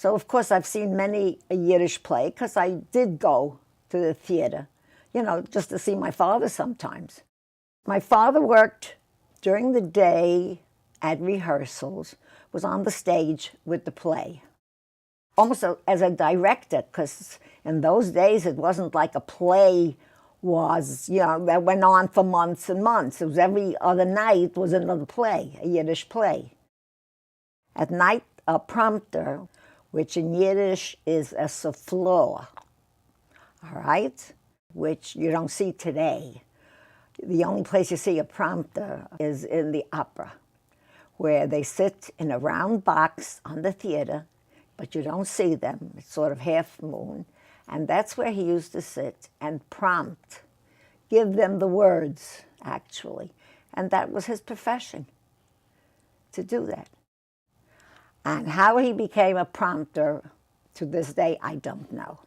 So, of course, I've seen many a Yiddish play because I did go to the theater, just to see my father sometimes. My father worked during the day at rehearsals, was on the stage with the play, almost as a director, because in those days it wasn't like a play was, that went on for months and months. It was every other night was another play, a Yiddish play. At night, a prompter, which in Yiddish is a souffleur, all right, which you don't see today. The only place you see a prompter is in the opera, where they sit in a round box on the theater, but you don't see them. It's sort of half moon. And that's where he used to sit and prompt, give them the words, actually. And that was his profession, to do that. And how he became a prompter to this day, I don't know.